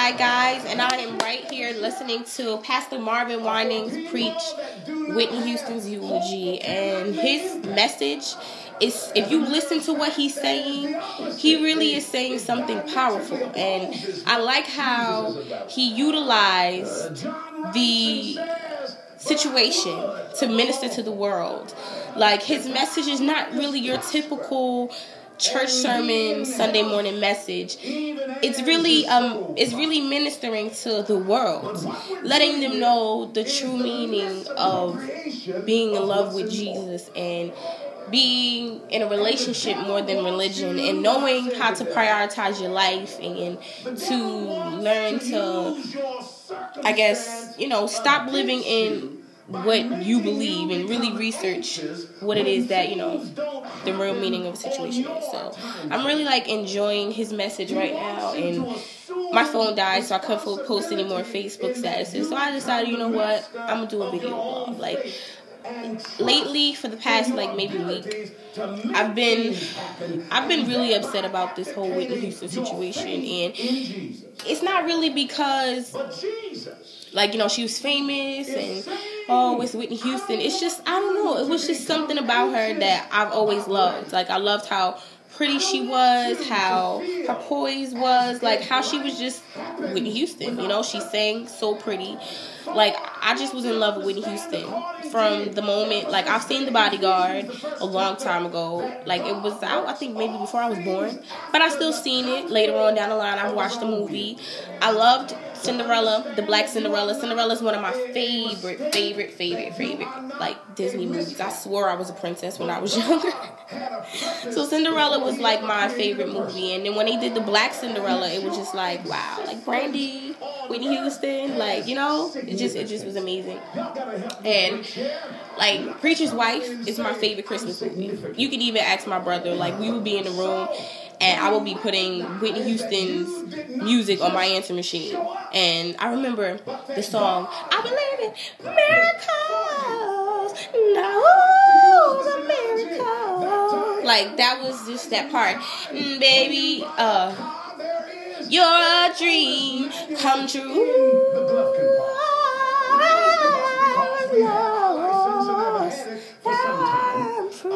Hi guys, and I am right here listening to Pastor Marvin Winans preach Whitney Houston's eulogy, and his message is, if you listen to what he's saying, he really is saying something powerful. And I like how he utilized the situation to minister to the world. Like, his message is not really your typical church sermon Sunday morning message. It's really ministering to the world, letting them know the true meaning of being in love with Jesus and being in a relationship more than religion, and knowing how to prioritize your life and to learn to, I guess, stop living in what you believe and really research what it is that, the real meaning of a situation is. So I'm really enjoying his message right now, and my phone died, so I couldn't post any more Facebook statuses. So I decided, you know what, I'm gonna do a video blog. Lately, for the past maybe week, I've been really upset about this whole Whitney Houston situation, and it's not really because she was famous and it's Whitney Houston. It's just, I don't know, it was just something about her that I've always loved. I loved how pretty she was, how her poise was, how she was just Whitney Houston. She sang so pretty. I just was in love with Whitney Houston from the moment, I've seen The Bodyguard a long time ago. It was out, I think, maybe before I was born. But I still seen it later on down the line. I've watched the movie. I loved Cinderella, the Black Cinderella. Cinderella is one of my favorite Disney movies. I swore I was a princess when I was younger. So Cinderella was my favorite movie. And then when they did the Black Cinderella, it was just wow, Brandy, Whitney Houston, it just was amazing. And Preacher's Wife is my favorite Christmas movie. You could even ask my brother. We would be in the room, and I would be putting Whitney Houston's music on my answer machine. And I remember the song, I believe in miracles, no, the miracle. That was just that part. Baby, your dream come true. I'm free.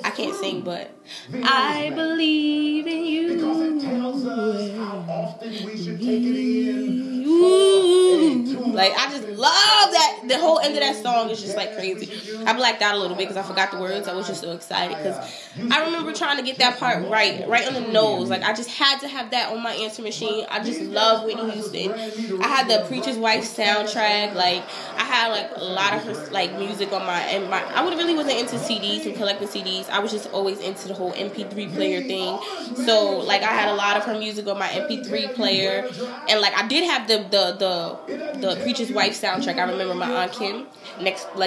I can't sing, but I believe in you. I just love that. The whole end of that song is just crazy. I blacked out a little bit because I forgot the words. I was just so excited because I remember trying to get that part right on the nose. I just had to have that on my answer machine. I just love Whitney Houston. I had the Preacher's Wife soundtrack. I had a lot of her music on my. I really wasn't into CDs and collecting CDs. I was just always into the whole MP3 player thing. So I had a lot of her music on my MP3 player, and I did have the Preacher's Wife soundtrack. I remember my Aunt Kim,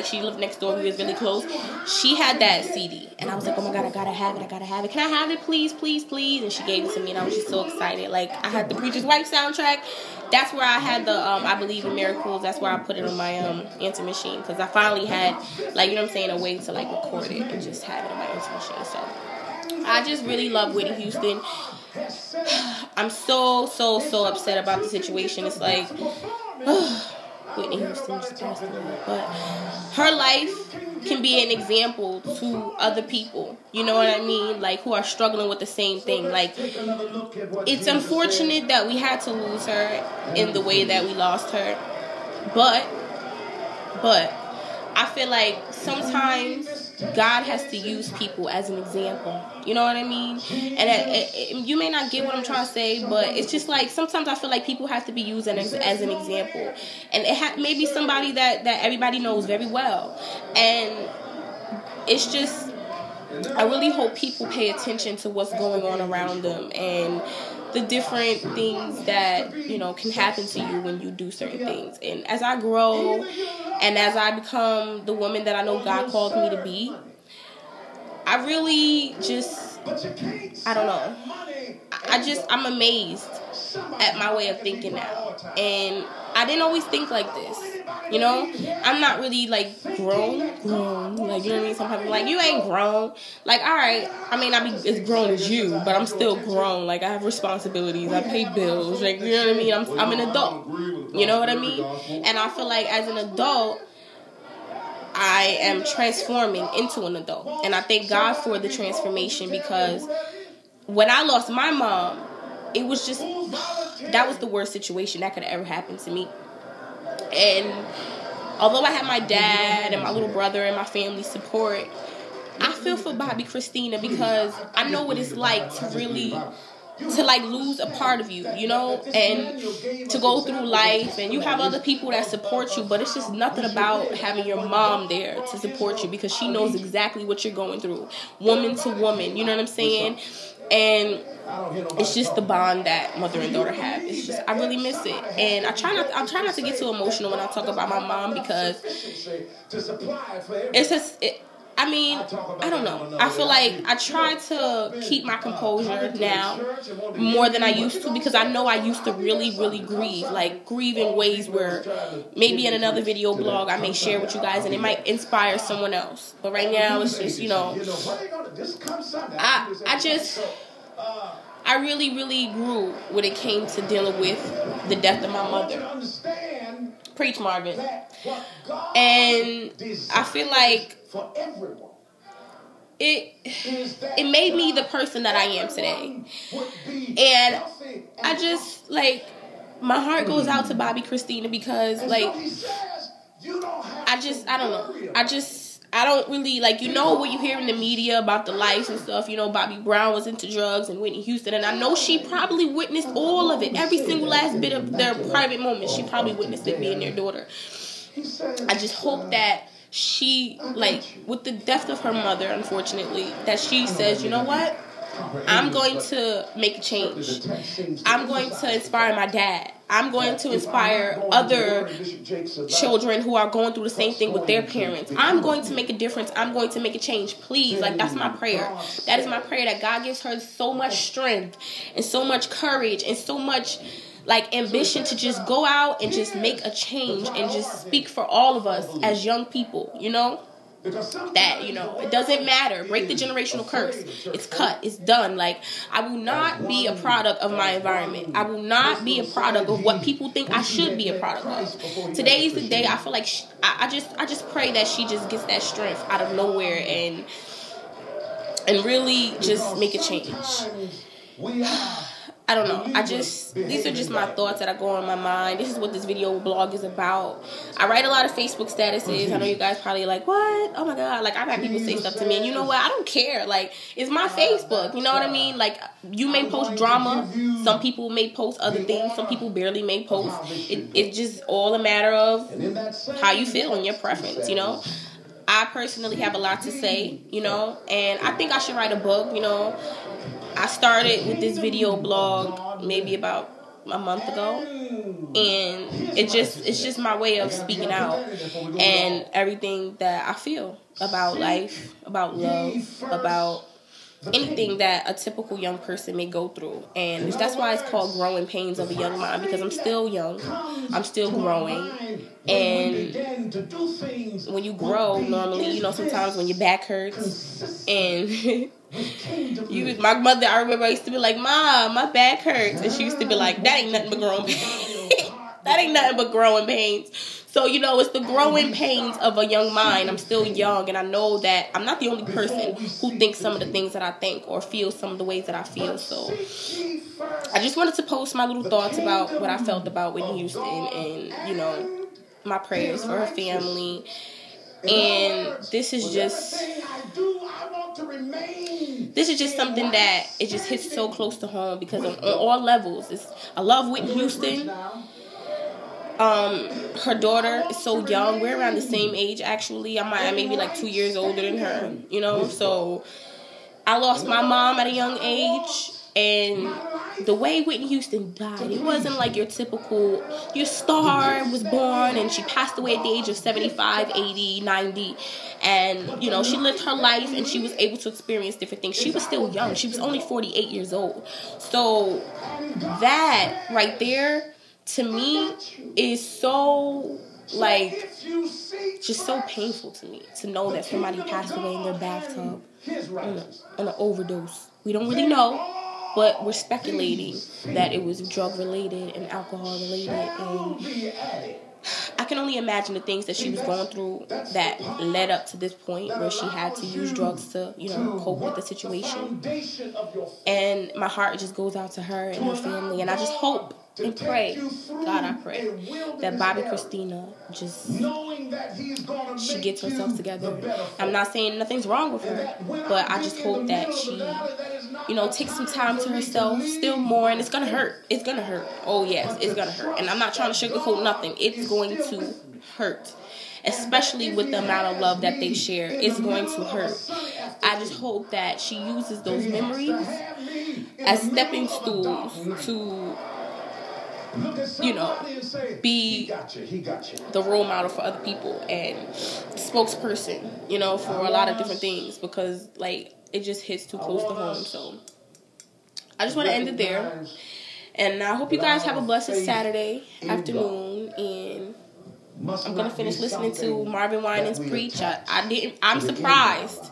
she lived next door. We was really close. She had that CD, and I was oh my God, I gotta have it. Can I have it, please? And she gave it to me, and I was just so excited. I had the Preacher's Wife soundtrack. That's where I had the I Believe in Miracles. That's where I put it on my answer machine, because I finally had a way to record it and just have it on my answer machine. So I just really love Whitney Houston. I'm so upset about the situation. It's Whitney Houston just passed away, but her life can be an example to other people, you know what I mean, who are struggling with the same thing. It's unfortunate that we had to lose her in the way that we lost her, but I feel sometimes God has to use people as an example. You know what I mean? And you may not get what I'm trying to say, but it's just sometimes I feel people have to be used as an example. And it may be somebody that everybody knows very well. And it's just, I really hope people pay attention to what's going on around them and the different things that, can happen to you when you do certain things. And as I grow and as I become the woman that I know God called me to be, I really just, I don't know. I'm amazed at my way of thinking now. And I didn't always think like this. You know, I'm not really like grown. Like, you know what I mean? Some people are like, you ain't grown. Like, all right, I may not be as grown as you, but I'm still grown. Like, I have responsibilities. I pay bills. Like, you know what I mean? I'm an adult. You know what I mean? And I feel like as an adult, I am transforming into an adult. And I thank God for the transformation, because when I lost my mom, it was just, that was the worst situation that could have ever happened to me. And although I had my dad and my little brother and my family support, I feel for Bobby Christina, because I know what it's like to really, to like lose a part of you, you know, and to go through life, and you have other people that support you, but it's just nothing about having your mom there to support you, because she knows exactly what you're going through, woman to woman, you know what I'm saying? And it's just the bond that mother and daughter have. It's just, I really miss it. And I try not to get too emotional when I talk about my mom, because it's just, I don't know. I feel like I try to keep my composure now more than I used to, because I know I used to really, really grieve. Like, grieve in ways where maybe in another video blog I may share with you guys and it might inspire someone else. But right now it's just, you know, I really, really grew when it came to dealing with the death of my mother. Preach, Marvin. And I feel like it made me the person that I am today. And I just, like, my heart goes out to Bobby Christina, because, like, I don't really, like, you know what you hear in the media about the life and stuff. You know, Bobby Brown was into drugs and Whitney Houston, and I know she probably witnessed all of it, every single last bit of their private moments. She probably witnessed it being their daughter. I just hope that she, like, with the death of her mother, unfortunately, that she says, you know what? I'm going to make a change. I'm going to inspire my dad. I'm going to inspire other children who are going through the same thing with their parents. I'm going to make a difference. I'm going to make a change. Please, like, that's my prayer. That is my prayer, that God gives her so much strength and so much courage and so much, like, ambition to just go out and just make a change and just speak for all of us as young people, you know? That, you know, it doesn't matter. Break the generational curse. It's cut. It's done. Like, I will not be a product of my environment. I will not be a product of what people think I should be a product of. Today is the day. I feel like I just pray that she just gets that strength out of nowhere and really just make a change. I don't know. These are just my thoughts that are going on in my mind. This is what this video blog is about. I write a lot of Facebook statuses. I know you guys probably like, what? Oh my God. Like, I've had people say stuff to me, and you know what? I don't care. Like, it's my Facebook. You know what I mean? Like, you may post drama. Some people may post other things. Some people barely may post. It's just all a matter of how you feel and your preference, you know? I personally have a lot to say, you know? And I think I should write a book, you know? I started with this video blog maybe about a month ago, and it's just my way of speaking out and everything that I feel about life, about love, about anything that a typical young person may go through. And that's why it's called Growing Pains of a Young Mind, because I'm still young, I'm still growing. And when you grow, normally, you know, sometimes when your back hurts and my mother, I remember I used to be like, Mom, my back hurts, and she used to be like, that ain't nothing but growing pains. That ain't nothing but growing pains. So, you know, it's the growing pains of a young mind. I'm still young, and I know that I'm not the only person who thinks some of the things that I think or feels some of the ways that I feel. So I just wanted to post my little thoughts about what I felt about Whitney Houston, and, you know, my prayers for her family. And this is just something that it just hits so close to home, because on all levels, I love Whitney Houston. Her daughter is so young. We're around the same age, actually. I may be like 2 years older than her, you know. So I lost my mom at a young age, and the way Whitney Houston died, it wasn't like your star was born and she passed away at the age of 75, 80, 90. And, you know, she lived her life and she was able to experience different things. She was still young. She was only 48 years old. So that right there, to me, is so like, just so painful to me to know that somebody passed away in their bathtub on an overdose. We don't really know, but we're speculating that it was drug related and alcohol related, and I can only imagine the things that she was going through that led up to this point where she had to use drugs to, cope with the situation. And my heart just goes out to her and her family. And I just hope and pray, God, I pray, that Bobby Christina she gets herself together. I'm not saying nothing's wrong with her, but I just hope that she, takes some time to herself, still more, and it's going to hurt. It's going to hurt. Oh, yes, it's going to hurt. And I'm not trying to sugarcoat nothing. It's going to hurt, especially with the amount of love that they share. It's going to hurt. I just hope that she uses those memories as stepping stools to, be the role model for other people and spokesperson, for a lot of different things, because, it just hits too close to home. So I just want to end it there. And I hope you guys have a blessed Saturday afternoon. And I'm going to finish listening to Marvin Winans preach. I'm surprised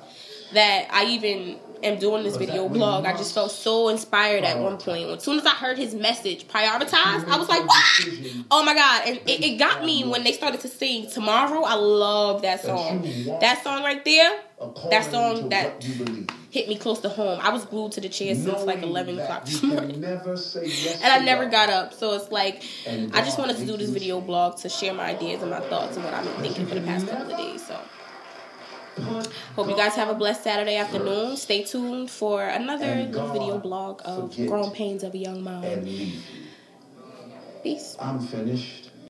that I even am doing this video blog. I just felt so inspired at one point. As soon as I heard his message, Prioritized, I was like, what? Oh my God. And it got me when they started to sing Tomorrow. I love that song. That song right there, that song that hit me close to home. I was glued to the chair since 11 o'clock this morning. And I never got up. So it's I just wanted to do this video blog to share my ideas and my thoughts and what I've been thinking for the past couple of days. So hope you guys have a blessed Saturday afternoon. Stay tuned for another video blog of Growing Pains of a Young Mom. Peace. I'm finished.